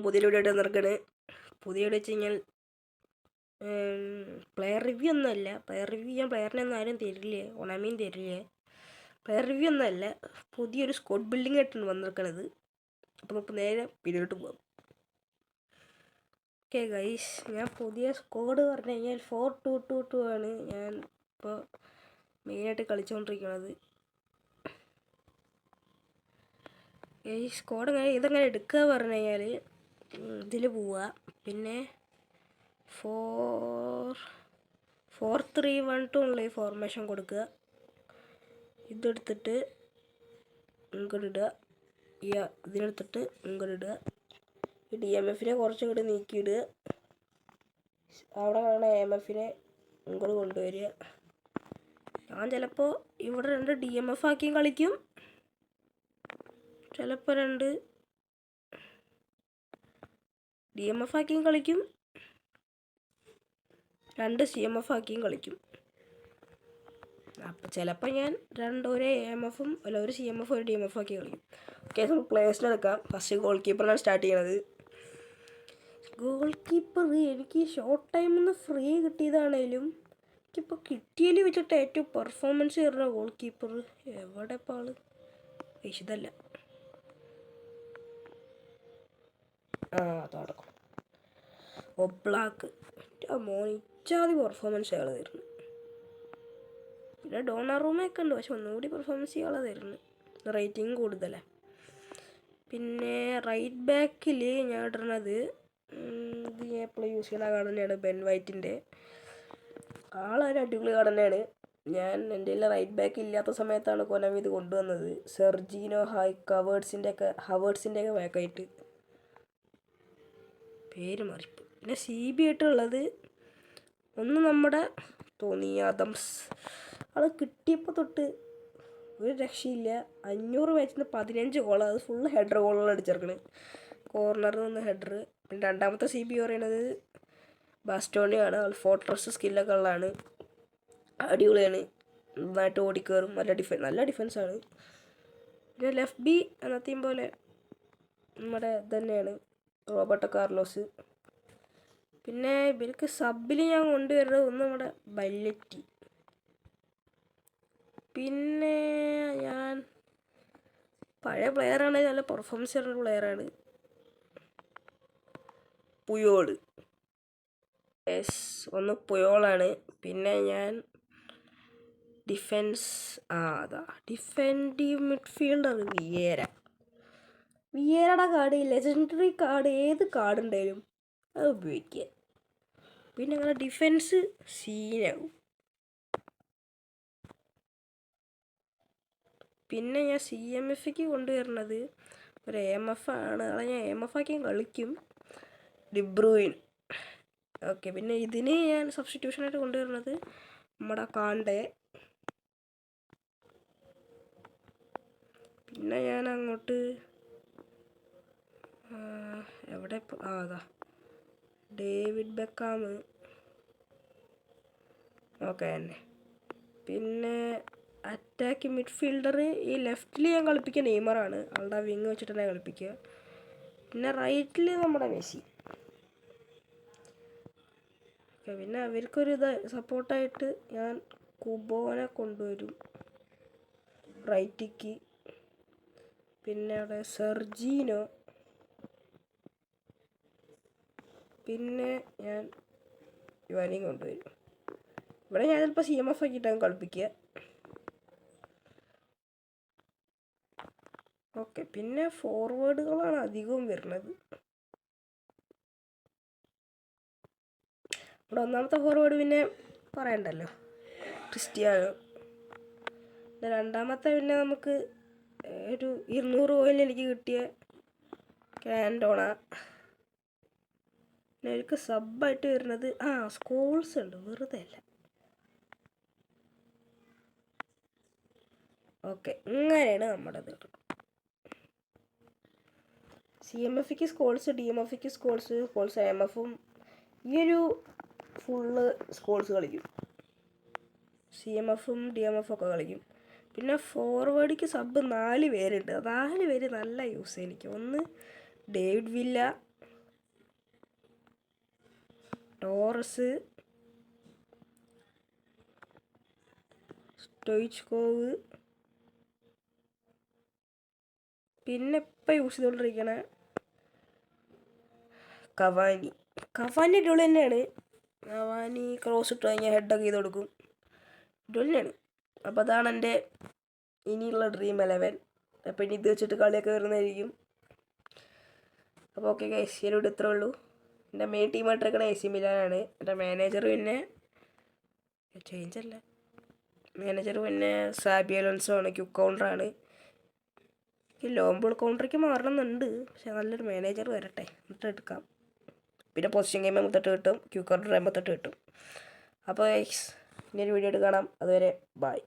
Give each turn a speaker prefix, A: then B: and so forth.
A: പുതിയ വീഡിയോ ആയിട്ട് വന്നിരിക്കണ്. പുതിയ വീഡിയോ വെച്ച് കഴിഞ്ഞാൽ പ്ലെയർ റിവ്യൂ ഒന്നുമല്ല. പ്ലെയർ റിവ്യൂ ചെയ്യാൻ പ്ലെയറിനൊന്നും ആരും തരില്ലേ, ഒണമീൻ തരില്ലേ. പ്ലെയർ റിവ്യൂ ഒന്നുമല്ല, പുതിയൊരു സ്ക്വാഡ് ബിൽഡിംഗ് ആയിട്ടാണ് വന്നിരിക്കണത്. അപ്പോൾ നമുക്ക് നേരെ വീഡിയോട്ട് പോകാം. ഓക്കെ ഗൈസ്, ഞാൻ പുതിയ സ്ക്വാഡ് പറഞ്ഞു കഴിഞ്ഞാൽ 4-2-2-2 ആണ് ഞാൻ ഇപ്പോൾ മെയിനായിട്ട് കളിച്ചുകൊണ്ടിരിക്കുന്നത്. ഈ സ്ക്വാഡ് ഇതെങ്ങനെ എടുക്കുക പറഞ്ഞു കഴിഞ്ഞാൽ ഇതിൽ പോവുക, പിന്നെ 4-3-1-2 ഉള്ള ഈ ഫോർമേഷൻ കൊടുക്കുക. ഇതെടുത്തിട്ട് ഇങ്ങോട്ട് ഇടുക, ഇതിനെടുത്തിട്ട് ഇങ്ങോട്ട് ഇടുക. ഈ DMF കുറച്ചും കൂടി നീക്കിയിടുക. അവിടെ കാണുന്ന AMF ഇങ്ങോട്ട് കൊണ്ടുവരിക. ഞാൻ ചിലപ്പോൾ ഇവിടെ 2 DMF ആക്കിയും കളിക്കും, ചിലപ്പോൾ 2 DMF ആക്കിയും കളിക്കും, 2 CMF ആക്കിയും കളിക്കും. അപ്പോൾ ചിലപ്പോൾ ഞാൻ ഒരു AMFും ഒരു CMF ഒരു DMF ആക്കി കളിക്കും. ഓക്കെ, നമുക്ക് പ്ലേയേഴ്സിനെ എടുക്കാം. ഫസ്റ്റ് ഗോൾ കീപ്പറിനാണ് സ്റ്റാർട്ട് ചെയ്യണത്. ഗോൾ കീപ്പർ എനിക്ക് ഷോർട്ട് ടൈമിൽ നിന്ന് ഫ്രീ കിട്ടിയതാണേലും എനിക്കിപ്പോൾ കിട്ടിയതിൽ വെച്ചിട്ട് ഏറ്റവും പെർഫോമൻസ് തരുന്ന ഗോൾ കീപ്പർ എവിടെ ഇപ്പോൾ ആള് ഇതല്ല. അതടക്കും ഒബ്ലാക്ക് മോനിച്ചാതി പെർഫോമൻസ് അയാൾ തരുന്നു. പിന്നെ ഡോണറൂമൊക്കെ ഉണ്ട്, പക്ഷെ ഒന്നുകൂടി പെർഫോമൻസ് ഇയാളെ തരുന്നു. റേറ്റിംഗ് കൂടുതലാണ്. പിന്നെ റൈറ്റ് ബാക്കിൽ ഞാൻ ഇടുന്നത് ഇത് ഞാൻ എപ്പോഴും യൂസ് ചെയ്യുന്ന കാർഡ് തന്നെയാണ്, ബെൻ വൈറ്റിൻ്റെ. ആളൊരു അടിപൊളി കാർഡ് തന്നെയാണ്. ഞാൻ എൻ്റെ റൈറ്റ് ബാക്ക് ഇല്ലാത്ത സമയത്താണ് കൊനമി ഇത് കൊണ്ടുവന്നത്. സെർജീനോ ഹവേർട്സിൻ്റെ ഒക്കെ ബാക്കായിട്ട് പേര് മാറിപ്പോയി. പിന്നെ CB ആയിട്ടുള്ളത് ഒന്ന് നമ്മുടെ ടോണി ആദംസ്. ആൾ കിട്ടിയപ്പോൾ തൊട്ട് ഒരു രക്ഷയില്ല. 500 മാച്ചിൽ നിന്ന് 15 ഗോൾ, അത് ഫുള്ള് ഹെഡർ ഗോളുകൾ അടിച്ചേർക്കണേ. കോർണറിൽ നിന്ന് ഹെഡർ. പിന്നെ രണ്ടാമത്തെ CB പറയുന്നത് ബാസ്റ്റോണിയാണ്. ആൾ ഫോർട്രസ് സ്കില്ലൊക്കെ ഉള്ളതാണ്, അടിപൊളിയാണ്, നന്നായിട്ട് ഓടിക്കയറും, നല്ല ഡിഫൻസാണ്. പിന്നെ ലെഫ്റ്റ് ബി എന്നത്തെയും പോലെ നമ്മുടെ തന്നെയാണ് റോബർട്ടോ കാർലോസ്. പിന്നെ ഇവർക്ക് സബിൽ ഞാൻ കൊണ്ടുവരുന്നത് ഒന്ന് നമ്മുടെ ബല്ലറ്റി. പിന്നെ ഞാൻ പഴയ പ്ലെയറാണെങ്കിൽ നല്ല പെർഫോമൻസ് ചെയ്യുന്ന പ്ലെയറാണ് പുയോൾ. ഒന്ന് പുയോളാണ്. പിന്നെ ഞാൻ ഡിഫെൻഡീവ് മിഡ്ഫീൽഡർ വിയേരയുടെ കാർഡ്, ലെജൻഡറി കാർഡ്, ഏത് കാർഡ് ഉണ്ടെങ്കിലും അത് ഉപയോഗിക്കുക. പിന്നെ അങ്ങനെ ഡിഫെൻസ് സീനാകും. പിന്നെ ഞാൻ CMFക്ക് കൊണ്ടുവരുന്നത് ഒരു AMF ആണ്. അത് ഞാൻ AMF ആക്കിയും കളിക്കും, ഡിബ്രൂയിൻ. ഓക്കെ, പിന്നെ ഇതിന് ഞാൻ സബ്സ്റ്റിറ്റ്യൂഷനായിട്ട് കൊണ്ടുവരുന്നത് നമ്മുടെ കാണ്ടെ. പിന്നെ ഞാൻ അങ്ങോട്ട് എവിടെ അതാ ഡേവിഡ് ബെക്കാം. ഓക്കെ തന്നെ. പിന്നെ അറ്റാക്ക് മിഡ്ഫീൽഡർ ഈ ലെഫ്റ്റിൽ ഞാൻ കളിപ്പിക്കുക നെയ്മറാണ്. ആളുടെ വിങ് വെച്ചിട്ട് തന്നെ കളിപ്പിക്കുക. പിന്നെ റൈറ്റിൽ നമ്മുടെ മെസ്സി. ഓക്കെ, പിന്നെ അവർക്കൊരു സപ്പോർട്ടായിട്ട് ഞാൻ കുബോനെ കൊണ്ടുവരും റൈറ്റിക്ക്. പിന്നെ അവിടെ സെർജീനോ. പിന്നെ ഞാൻ ഇവാനെയും കൊണ്ടുവരും. ഇവിടെ ഞാൻ ചിലപ്പോൾ CMF ആക്കിയിട്ടാണ് കളിപ്പിക്കുക. ഓക്കെ, പിന്നെ ഫോർവേഡുകളാണ് അധികവും വരുന്നത്. ഇവിടെ ഒന്നാമത്തെ ഫോർവേഡ് പിന്നെ പറയണ്ടല്ലോ, ക്രിസ്ത്യാനോ. പിന്നെ രണ്ടാമത്തെ പിന്നെ നമുക്ക് ഒരു 200 കോയിന് എനിക്ക് കിട്ടിയ കാൻഡോണ. പിന്നെ എനിക്ക് സബ്ബായിട്ട് വരുന്നത് സ്കോൾസ് ഉണ്ട്, വെറുതെ അല്ല. ഓക്കെ, ഇങ്ങനെയാണ് നമ്മുടെ ഇത്. CMFക്ക് സ്കോൾസ്, DMFക്ക് സ്കോൾസ്, AMFും ഈ ഒരു ഫുള്ള് സ്കോൾസ് കളിക്കും. CMFും DMFും ഒക്കെ കളിക്കും. പിന്നെ ഫോർവേഡിക്ക് സബ് 4 പേരുണ്ട്. 4 പേര് നല്ല യൂസ് എനിക്ക്. ഒന്ന് ഡേവിഡ് വില്ല, ടോറസ്, സ്റ്റോയിച്ച്കോവ്, പിന്നെ ഇപ്പം യൂസ് ചെയ്തുകൊണ്ടിരിക്കണ കവാനി. കവാനി അടിപൊളി തന്നെയാണ്. കവാനി ക്രോസ് ഇട്ട് കഴിഞ്ഞാൽ ഹെഡൊക്കെ ചെയ്ത് കൊടുക്കും. അടിപൊളി തന്നെയാണ്. അപ്പോൾ അതാണ് എൻ്റെ ഇനിയുള്ള ഡ്രീം 11. അപ്പോൾ ഇനി ഇത് വെച്ചിട്ട് കളിയൊക്കെ വരുന്നതായിരിക്കും. അപ്പോൾ ഓക്കെ ഗൈസ്, ഇവിടെ ഇത്രേ ഉള്ളൂ. എൻ്റെ മെയിൻ ടീമായിട്ട് എടുക്കണ AC മിലാനാണ്. എൻ്റെ മാനേജർ പിന്നെ ചേഞ്ചല്ല, മാനേജർ പിന്നെ സാബി അലോൺസോ ആണ്. ക്യുക്ക് കൗണ്ടറാണ്. എനിക്ക് ലോങ് ബോൾ കൗണ്ടറിക്ക് മാറണമെന്നുണ്ട്, പക്ഷെ നല്ലൊരു മാനേജർ വരട്ടെ എന്നിട്ട് എടുക്കാം. പിന്നെ പൊസിഷൻ ഗെയിം 83 കിട്ടും, ക്യുക്ക് കൗണ്ടർ 83 കിട്ടും. അപ്പോൾ ഗൈസ്, ഇനി ഒരു വീഡിയോ ആയിട്ട് കാണാം. അതുവരെ ബൈ.